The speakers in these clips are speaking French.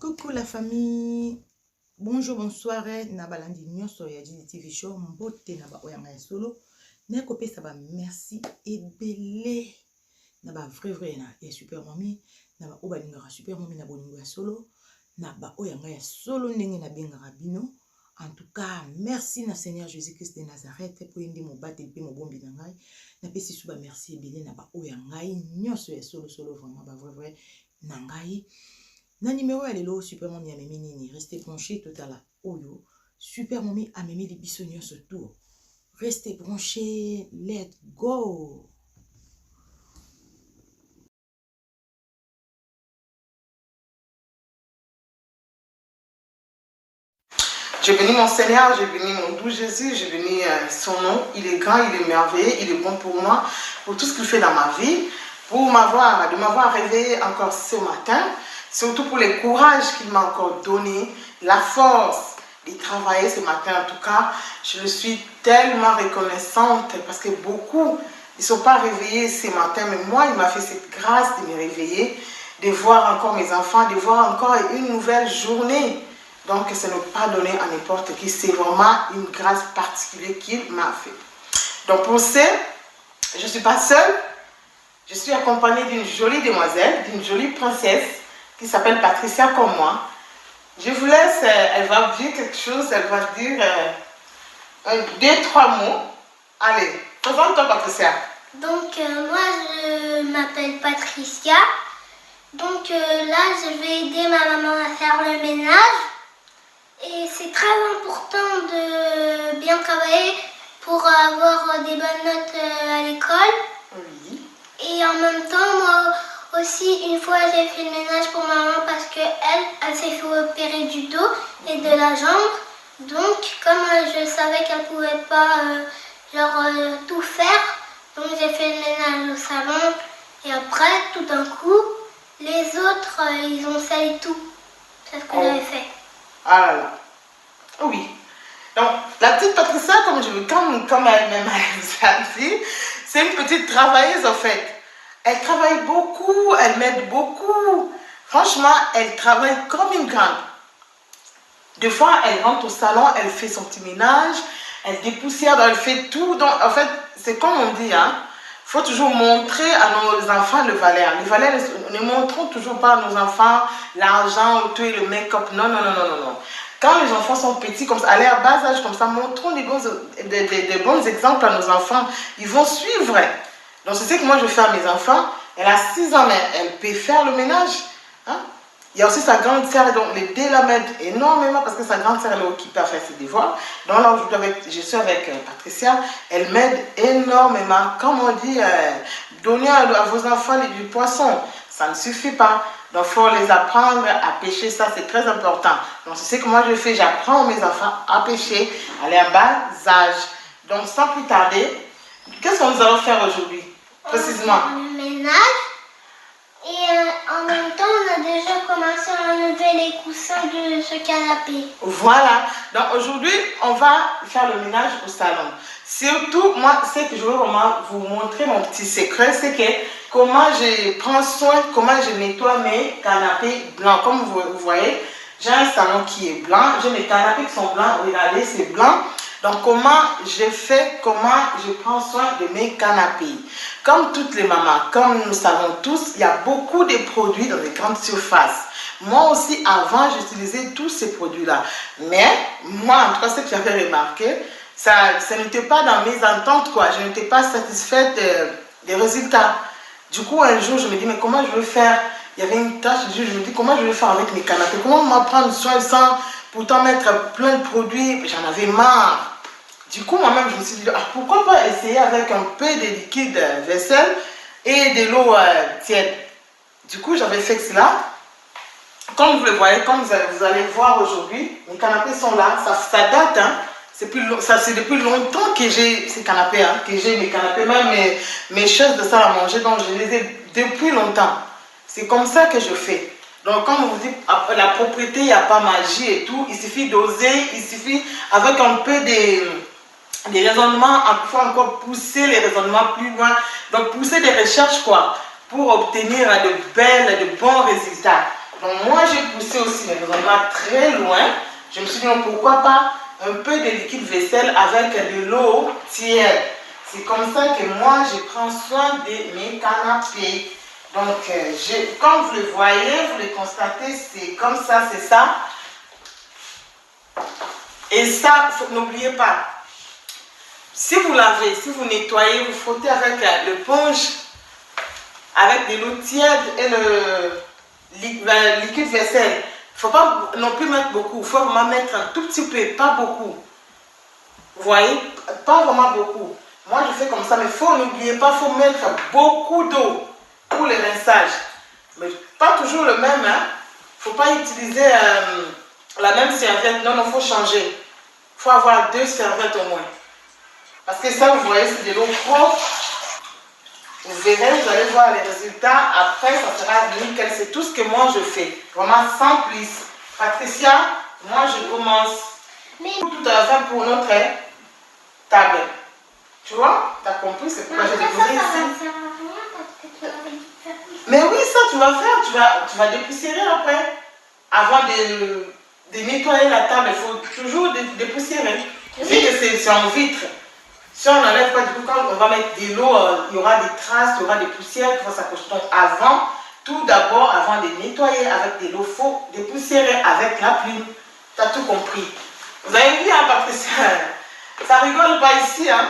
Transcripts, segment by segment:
Coucou la famille, bonjour, bonsoir, nabalandi nyonso ya Djily TV show, mbote naba oyanga ya solo, ne kopesa ba merci ebele, naba vrai na ya super mami, naba obalingaka super mami na bolingo ya solo, naba oyanga ya solo ndenge na bengaka bino. En tout cas, merci na Seigneur Jésus-Christ de Nazareth pour indi mobate pe mobombi na ngai. Na pesi suba merci ebele naba oyanga nyonso ya solo vraiment ba vrai na ngai. Na numéro ya lelo super mami amemi nini, restez branchés tout à l'heure. Oyo super mami amemi li biso nyonso tout. Restez branchés, let's go. J'ai béni mon Seigneur, j'ai béni mon doux Jésus, j'ai béni son nom. Il est grand, il est merveilleux, il est bon pour moi, pour tout ce qu'il fait dans ma vie, pour de m'avoir réveillé encore ce matin, surtout pour le courage qu'il m'a encore donné, la force de travailler ce matin. En tout cas, je le suis tellement reconnaissante parce que beaucoup ne sont pas réveillés ce matin, mais moi, il m'a fait cette grâce de me réveiller, de voir encore mes enfants, de voir encore une nouvelle journée. Donc, ce n'est pas donné à n'importe qui. C'est vraiment une grâce particulière qu'il m'a fait. Donc, pour ce, je ne suis pas seule. Je suis accompagnée d'une jolie demoiselle, d'une jolie princesse qui s'appelle Patricia comme moi. Je vous laisse, elle va dire quelque chose, elle va dire deux, trois mots. Allez, présente-toi Patricia. Donc, moi, je m'appelle Patricia. Donc, là, je vais aider ma maman à faire le ménage. Et c'est très important de bien travailler pour avoir des bonnes notes à l'école. Oui. Et en même temps, moi aussi, une fois, j'ai fait le ménage pour ma maman parce qu'elle s'est fait opérer du dos et de la jambe. Donc, comme je savais qu'elle ne pouvait pas tout faire, donc j'ai fait le ménage au salon. Et après, tout d'un coup, les autres, ils ont sali tout. C'est ce que j'avais fait. Ah là là. Oui. Donc, la petite Patricia, comme elle-même vous a dit, c'est une petite travailleuse en fait. Elle travaille beaucoup, elle m'aide beaucoup. Franchement, elle travaille comme une grande. Des fois, elle rentre au salon, elle fait son petit ménage, elle dépoussière, elle fait tout. Donc, en fait, c'est comme on dit, hein. Il faut toujours montrer à nos enfants le valeur. Les valeurs, ne montrons toujours pas à nos enfants l'argent, tout et le make-up. Non, non, non, non, non, non. Quand les enfants sont petits, comme ça, à leur bas âge, comme ça, montrons des bons exemples à nos enfants. Ils vont suivre. Donc, c'est ce que moi je fais à mes enfants. Elle a 6 ans, mais elle peut faire le ménage. Hein? Il y a aussi sa grande sœur, donc les deux la m'aident énormément parce que sa grande sœur elle est occupée à faire ses devoirs. Donc là, je suis avec Patricia, elle m'aide énormément. Comme on dit, donner à vos enfants du poisson, ça ne suffit pas. Donc il faut les apprendre à pêcher, ça c'est très important. Donc c'est ce que moi je fais, j'apprends mes enfants à pêcher, à leur bas âge. Donc sans plus tarder, qu'est-ce que nous allons faire aujourd'hui, précisément? Le ménage. Et en même temps, on a déjà commencé à enlever les coussins de ce canapé. Voilà. Donc aujourd'hui, on va faire le ménage au salon. Surtout, moi, ce que je veux vraiment vous montrer, mon petit secret, c'est que comment je prends soin, comment je nettoie mes canapés blancs. Comme vous voyez, j'ai un salon qui est blanc. J'ai mes canapés qui sont blancs. Regardez, c'est blanc. Donc, comment je fais, comment je prends soin de mes canapés. Comme toutes les mamans, comme nous savons tous, il y a beaucoup de produits dans les grandes surfaces. Moi aussi, avant, j'utilisais tous ces produits-là. Mais, moi, en tout cas, ce que j'avais remarqué, ça n'était pas dans mes ententes, quoi. Je n'étais pas satisfaite des résultats. Du coup, un jour, je me dis, mais comment je vais faire? Il y avait une tâche, je me dis, comment je vais faire avec mes canapés? Comment m'apprendre soin sans pourtant mettre plein de produits? J'en avais marre. Du coup, moi-même, je me suis dit, pourquoi pas essayer avec un peu de liquide vaisselle et de l'eau tiède. Du coup, j'avais fait cela. Comme vous le voyez, comme vous allez voir aujourd'hui, mes canapés sont là. Ça date, hein. C'est depuis longtemps que j'ai ces canapés, hein, que j'ai mes canapés, même mes choses de salle à manger, donc je les ai depuis longtemps. C'est comme ça que je fais. Donc, comme on vous dit, la propriété, il n'y a pas magie et tout. Il suffit d'oser, il suffit avec un peu des raisonnements, il faut encore pousser les raisonnements plus loin. Donc, pousser des recherches, quoi, pour obtenir de bons résultats. Donc moi j'ai poussé aussi, mais on va très loin. Je me suis dit non, pourquoi pas un peu de liquide vaisselle avec de l'eau tiède. C'est comme ça que moi je prends soin de mes canapés. Donc comme vous le voyez, vous le constatez, c'est comme ça, c'est ça. Et ça, n'oubliez pas, si vous lavez, si vous nettoyez, vous frottez avec l'éponge, avec de l'eau tiède et le liquide vaisselle. Il ne faut pas non plus mettre beaucoup, il faut vraiment mettre un tout petit peu, pas beaucoup. Vous voyez, pas vraiment beaucoup. Moi je fais comme ça, mais n'oubliez pas, il faut mettre beaucoup d'eau pour le rinçage. Mais pas toujours le même, hein. Il ne faut pas utiliser la même serviette, non, il faut changer. Il faut avoir 2 serviettes au moins. Parce que ça, vous voyez, c'est de l'eau propre. Vous verrez, vous allez voir les résultats. Après, ça sera nickel. C'est tout ce que moi je fais. Vraiment sans plus. Patricia, moi je commence tout à la fin pour notre table. Tu vois, tu as compris, c'est pourquoi j'ai déposé ici. Mais oui, ça tu vas faire. Tu vas dépoussiérer après. Avant de nettoyer la table, il faut toujours dépoussiérer. Vu que c'est en vitre. Si on n'enlève pas, du coup, quand on va mettre de l'eau, il y aura des traces, il y aura des poussières qui vont s'accrocher. Donc avant, tout d'abord, avant de nettoyer avec de l'eau, il faut dépoussiérer avec la pluie. Tu as tout compris. Vous avez vu, hein, Patricia? Ça rigole pas ici, hein?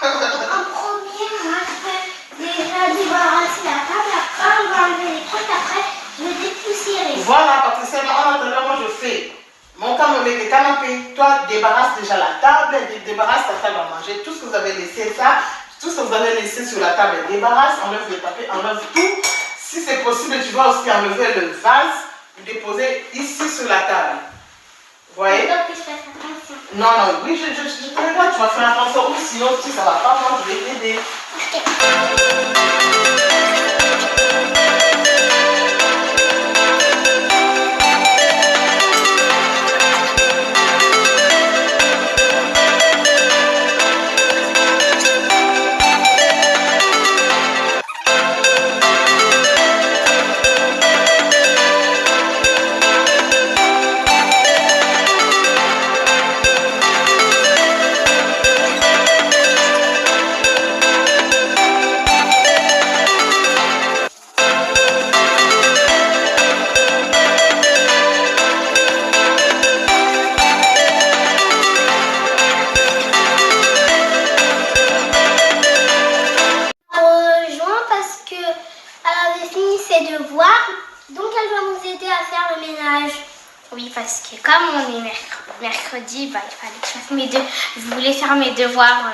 En premier, moi, je vais déjà débarrasser la table. Après, on va enlever les trucs. Après, je vais dépoussiérer. Voilà, Patricia, en attendant, moi, je fais. Mon canapé, toi, débarrasse déjà la table, débarrasse ta table à manger. Tout ce que vous avez laissé, tout ce que vous avez laissé sur la table, débarrasse, enlève le tapis, enlève tout. Si c'est possible, tu vas aussi enlever le vase, le déposer ici sur la table. Vous voyez? Donc, je fais attention. Non, oui, je te regarde, tu vas faire attention. Ou sinon, si ça ne va pas, moi, je vais t'aider. Oui, parce que comme on est mercredi, il fallait que je fasse mes devoirs. Je voulais faire mes devoirs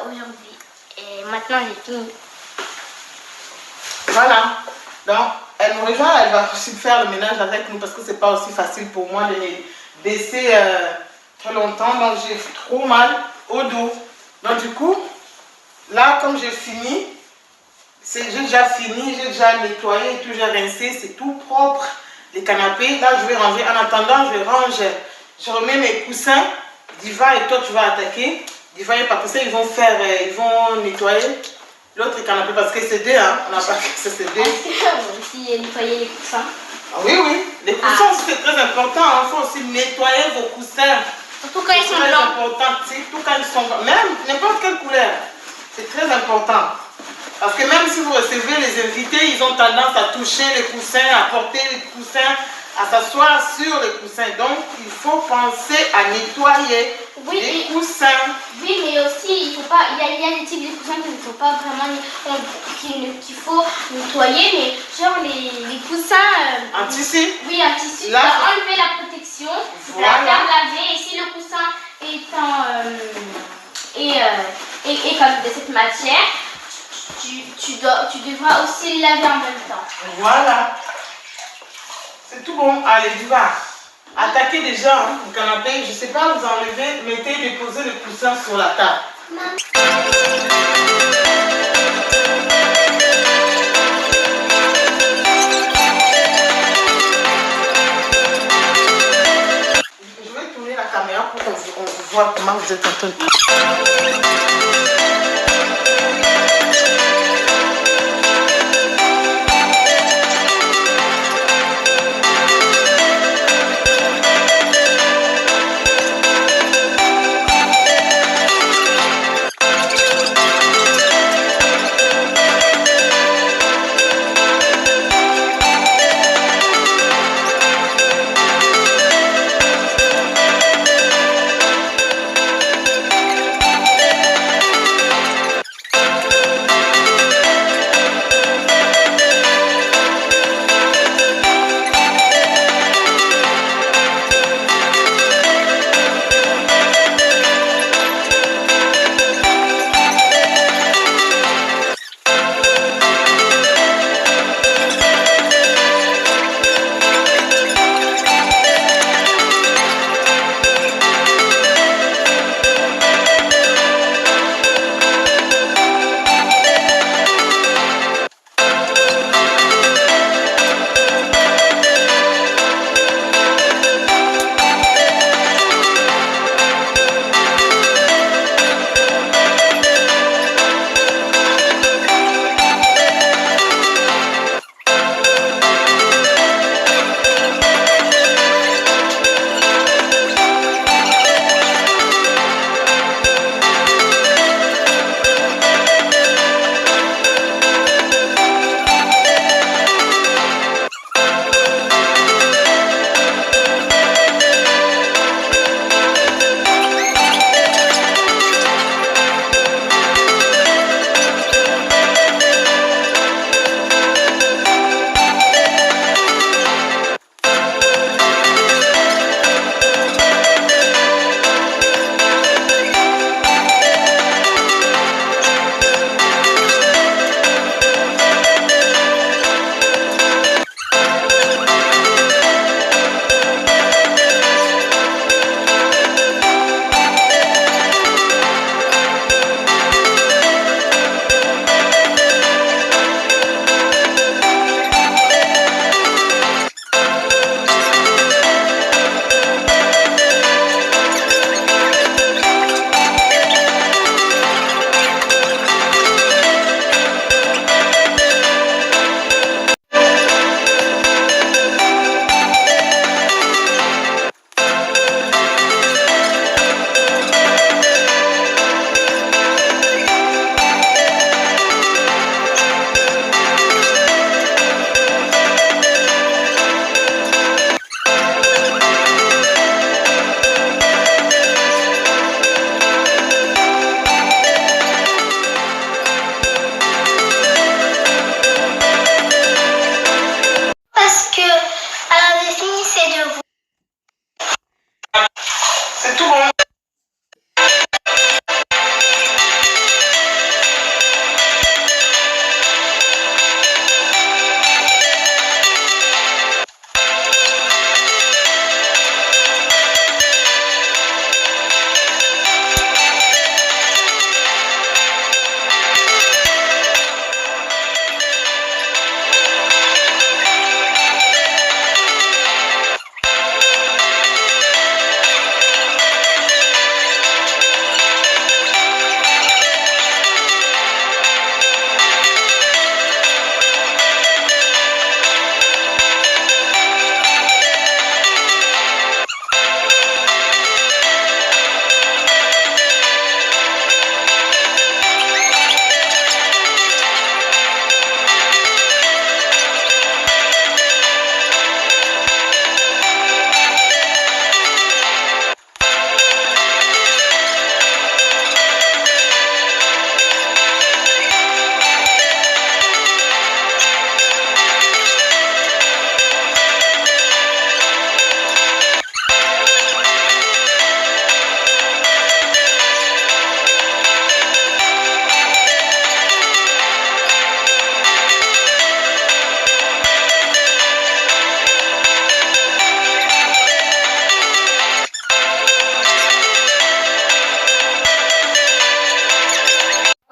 aujourd'hui. Et maintenant, j'ai fini. Voilà. Donc, elle me rejoint, elle va aussi faire le ménage avec nous parce que c'est pas aussi facile pour moi de les baisser très longtemps. Donc, j'ai trop mal au dos. Donc, du coup, là, comme j'ai fini, j'ai déjà fini, j'ai déjà nettoyé, tout, j'ai rincé, c'est tout propre. Les canapés, là je vais ranger. En attendant, je range, je remets mes coussins. Diva et toi tu vas attaquer. Diva et Patricia, ils vont nettoyer l'autre canapé parce que c'est deux, hein. On n'a pas que c'est deux. Aussi nettoyer les coussins. Ah, oui, les coussins c'est très important. Il faut aussi nettoyer vos coussins. Surtout quand ils sont blancs. C'est très important, surtout quand ils sont blancs. Même n'importe quelle couleur. C'est très important. Parce que même si vous recevez les invités, ils ont tendance à toucher les coussins, à porter les coussins, à s'asseoir sur les coussins. Donc, il faut penser à nettoyer les coussins. Oui, mais aussi, il faut pas. Il y a des types de coussins qu'il ne faut pas vraiment qu'il faut nettoyer, mais genre les coussins. En tissu. Oui, en tissu. Là, enlever la protection, la faire laver. Et si le coussin est comme de cette matière, tu devras aussi le laver en même temps. Voilà. C'est tout bon. Allez, Diva. Attaquez déjà le canapé. Je ne sais pas, vous enlevez, mettez, déposez le coussin sur la table. Je vais tourner la caméra pour qu'on voit comment vous êtes en train de...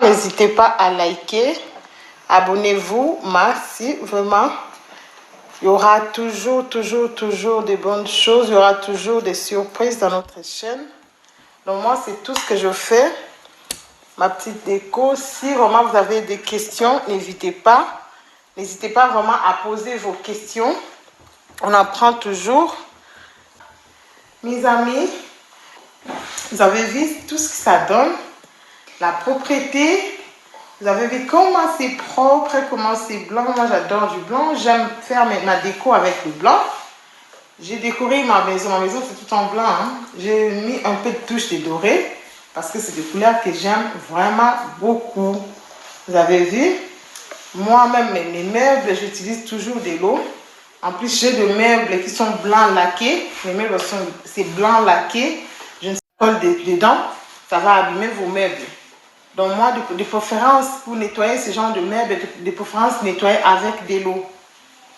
N'hésitez pas à liker, abonnez-vous, merci, vraiment. Il y aura toujours de bonnes choses, il y aura toujours des surprises dans notre chaîne. Donc moi, c'est tout ce que je fais. Ma petite déco. Si vraiment vous avez des questions, n'hésitez pas. N'hésitez pas vraiment à poser vos questions. On apprend toujours. Mes amis, vous avez vu tout ce que ça donne. La propreté. Vous avez vu comment c'est propre, comment c'est blanc. Moi, j'adore du blanc. J'aime faire ma déco avec le blanc. J'ai décoré ma maison. Ma maison, c'est tout en blanc. Hein. J'ai mis un peu de touche de doré parce que c'est des couleurs que j'aime vraiment beaucoup. Vous avez vu? Moi-même, mes meubles, j'utilise toujours de l'eau. En plus, j'ai des meubles qui sont blancs laqués. Les meubles c'est blanc laqué. Je ne sais pas dedans. Ça va abîmer vos meubles. Donc moi, de préférence, pour nettoyer ce genre de meubles, de préférence, nettoyer avec de l'eau.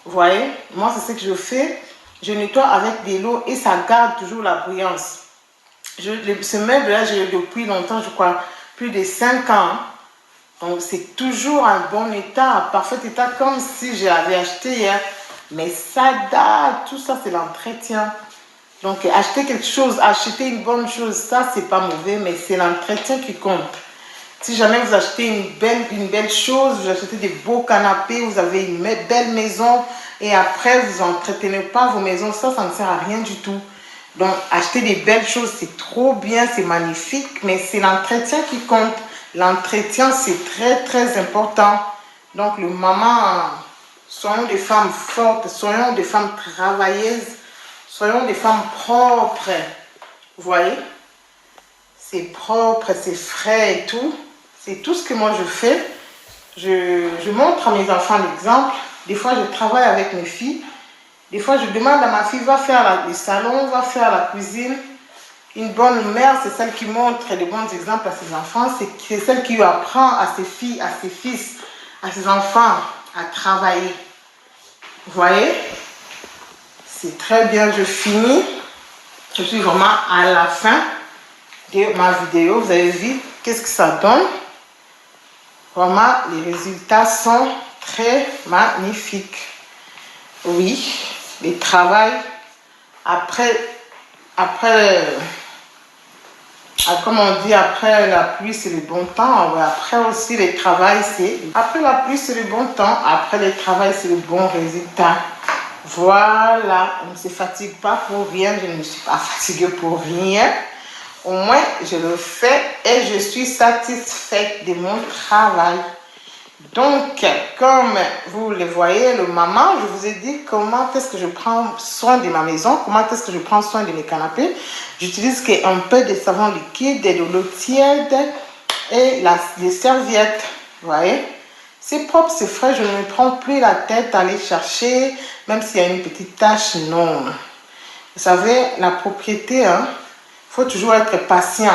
Vous voyez? Moi, c'est ce que je fais. Je nettoie avec de l'eau et ça garde toujours la brillance. Ce meuble-là, j'ai depuis longtemps, je crois, plus de 5 ans. Donc, c'est toujours en bon état, en parfait état, comme si je l'avais acheté hier. Mais ça date, tout ça, c'est l'entretien. Donc, acheter quelque chose, acheter une bonne chose, ça, c'est pas mauvais, mais c'est l'entretien qui compte. Si jamais vous achetez une belle chose, vous achetez des beaux canapés, vous avez une belle maison et après vous n'entretenez pas vos maisons, ça ne sert à rien du tout. Donc, acheter des belles choses, c'est trop bien, c'est magnifique, mais c'est l'entretien qui compte. L'entretien, c'est très important. Donc, le maman, soyons des femmes fortes, soyons des femmes travailleuses, soyons des femmes propres. Vous voyez? C'est propre, c'est frais et tout. C'est tout ce que moi je fais. Je montre à mes enfants l'exemple. Des fois, je travaille avec mes filles. Des fois, je demande à ma fille, va faire le salon, va faire la cuisine. Une bonne mère, c'est celle qui montre de bons exemples à ses enfants. C'est celle qui apprend à ses filles, à ses fils, à ses enfants à travailler. Vous voyez? C'est très bien, je finis. Je suis vraiment à la fin de ma vidéo. Vous avez vu qu'est-ce que ça donne? Vraiment, les résultats sont très magnifiques. Oui, le travail, comme on dit, après la pluie, c'est le bon temps. Après aussi, le travail, c'est... Après la pluie, c'est le bon temps. Après le travail, c'est le bon résultat. Voilà, on ne se fatigue pas pour rien. Je ne me suis pas fatiguée pour rien. Au moins, je le fais et je suis satisfaite de mon travail. Donc, comme vous le voyez, le maman, je vous ai dit comment est-ce que je prends soin de ma maison, comment est-ce que je prends soin de mes canapés. J'utilise un peu de savon liquide, de l'eau tiède et les serviettes. Vous voyez? C'est propre, c'est frais, je ne me prends plus la tête à aller chercher, même s'il y a une petite tache, non. Vous savez, la propriété, hein, faut toujours être patient.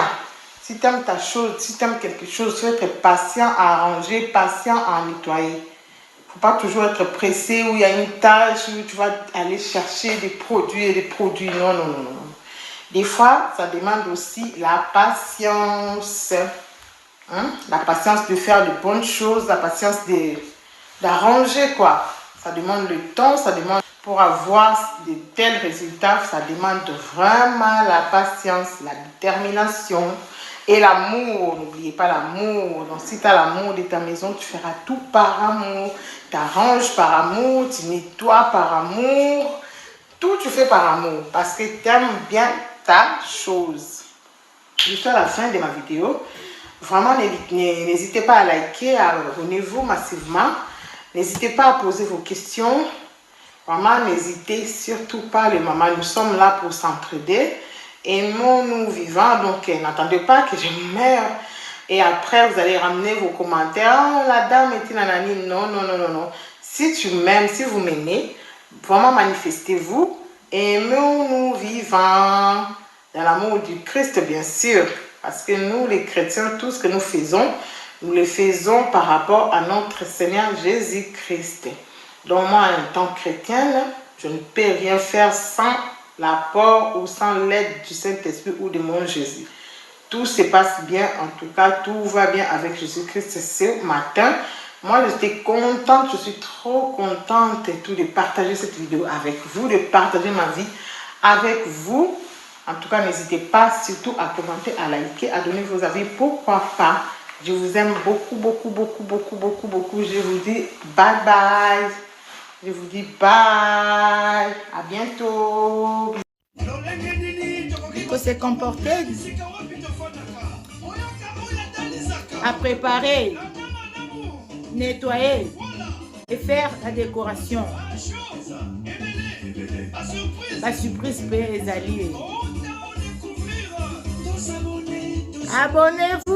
Si tu aimes ta chose, si tu aimes quelque chose, il faut être patient à arranger, patient à nettoyer. Il ne faut pas toujours être pressé où il y a une tâche, où tu vas aller chercher des produits et des produits. Non, non, non, non. Des fois, ça demande aussi la patience. Hein? La patience de faire de bonnes choses, la patience d'arranger, quoi. Ça demande le temps, ça demande... Pour avoir de tels résultats, ça demande vraiment la patience, la détermination et l'amour. N'oubliez pas l'amour. Donc, si tu as l'amour de ta maison, tu feras tout par amour. Tu arranges par amour, tu nettoies par amour. Tout tu fais par amour parce que tu aimes bien ta chose. Je suis à la fin de ma vidéo. Vraiment, n'hésitez pas à liker, à abonnez-vous massivement. N'hésitez pas à poser vos questions. Vraiment, n'hésitez surtout pas, les mamans, nous sommes là pour s'entraider. Aimons-nous vivants, donc n'attendez pas que je meure. Et après, vous allez ramener vos commentaires. Oh, la dame est nanani. Non, non, non, non, non. Si tu m'aimes, si vous m'aimez, vraiment manifestez-vous. Aimons-nous vivants. Dans l'amour du Christ, bien sûr. Parce que nous, les chrétiens, tout ce que nous faisons, nous le faisons par rapport à notre Seigneur Jésus-Christ. Donc moi, en tant que chrétienne, je ne peux rien faire sans l'apport ou sans l'aide du Saint-Esprit ou de mon Jésus. tout se passe bien. En tout cas, tout va bien avec Jésus-Christ ce matin. Moi, j'étais contente, je suis trop contente et tout de partager cette vidéo avec vous, de partager ma vie avec vous. En tout cas, n'hésitez pas surtout à commenter, à liker, à donner vos avis. Pourquoi pas? Je vous aime beaucoup, beaucoup, beaucoup, beaucoup, beaucoup, beaucoup. Je vous dis bye bye. Je vous dis bye. À bientôt. Il faut se comporter, à préparer, nettoyer et faire la décoration. La surprise peut les allier. Abonnez-vous.